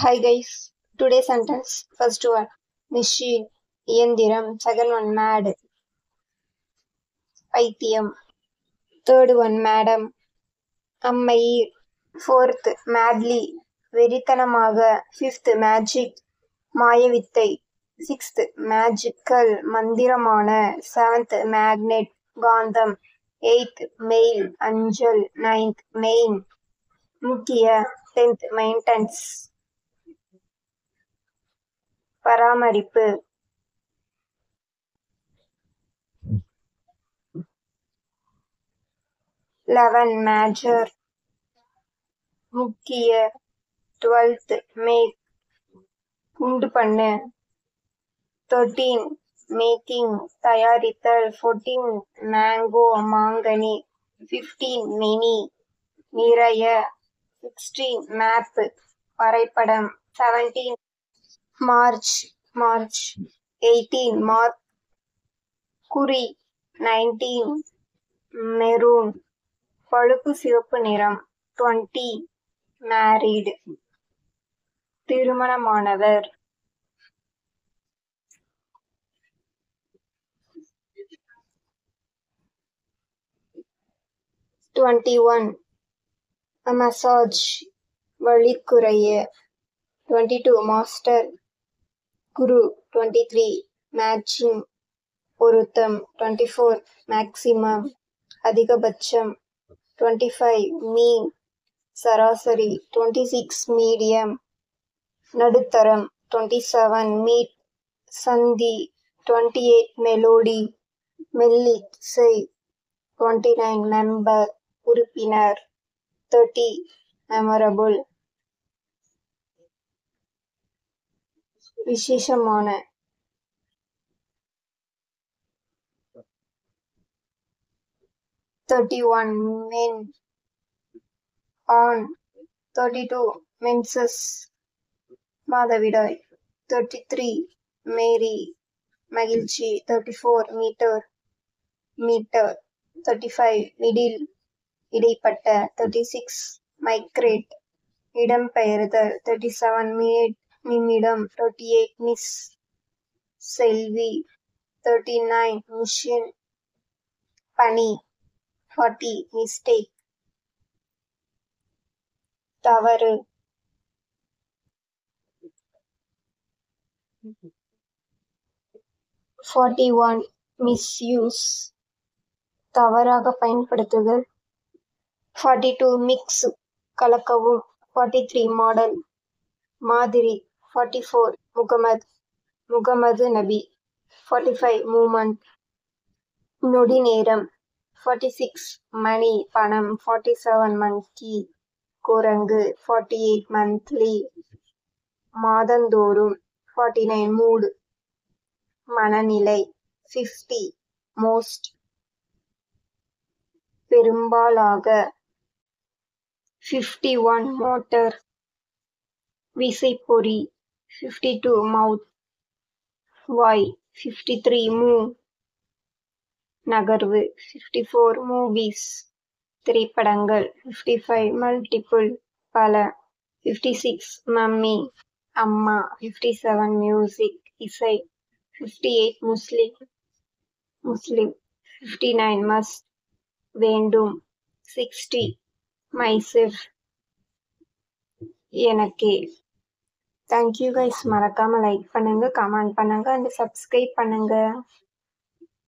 Hi guys, today's sentence. First one, machine, இயந்திரம். Second one, mad, பைத்தியம். Third one, madam, அம்மையீர். Fourth, madly, வெறித்தனமாக. Fifth, magic, மாயவித்தை. Sixth, magical, மந்திரமான. Seventh, magnet, காந்தம். Eighth, mail, அஞ்சல். Ninth, main, முக்கிய. 10th, maintenance, பராமரிப்பு. 11 major, முக்கிய. 12th make, உண்டு பண்ணு. 13 making, தயாரித்தல். 14 mango, மாங்கனி. 15 many, நிறைய. 16 map, வரைபடம். 17 march, march. 18 mark, குறி. 19 maroon, பழுப்பு சிவப்பு நிறம். 20 married, திருமணமானவர். 21 a massage, வலிக்குறைய. 22 master, Guru. 23 matching, பொருத்தம். 24 maximum, அதிகபட்சம். 25 mean, சராசரி. 26 medium, நடுத்தரம். 27 meet, சந்தி. 28 melody, மெல்லிசை. 29 member, உறுப்பினர். 30 memorable, விசேஷமான. 31 men, ஆண். 32 menses, மாதவிடாய். 33 மேரி, மகிழ்ச்சி. 34 meter, மீட்டர். 35 middle, இடைப்பட்ட. 36 migrate, இடம்பெயர்தல். 37 minute, நிமிடம். 38 miss, செல்வி. 39 mission, பணி. 40 mistake, தவறு. 41 misuse, தவறாக பயன்படுத்துதல். 42 mix, கலக்கவும். 43 model, மாதிரி. 44 முகமது, முகமது நபி. 45 movement, நொடி நேரம். 46 மணி, பணம். 47 monkey, குரங்கு. 48 monthly, மாதந்தோறும். 49 mood, மனநிலை. 50 most, பெரும்பாலாக. 51 motor, விசைப்பொறி. 52 mouth, வாய். 53 move, நகர்வு. 54 movies, திரைப்படங்கள். 55 multiple, பல. 56 mummy, அம்மா. 57 music, இசை. 58 muslim, முஸ்லிம். 59 must, வேண்டும். 60 myself, எனக்கே. Thank you guys. மறக்காம லைக் பண்ணுங்க, கமெண்ட் பண்ணுங்க அண்ட் சப்ஸ்கிரைப் பண்ணுங்க.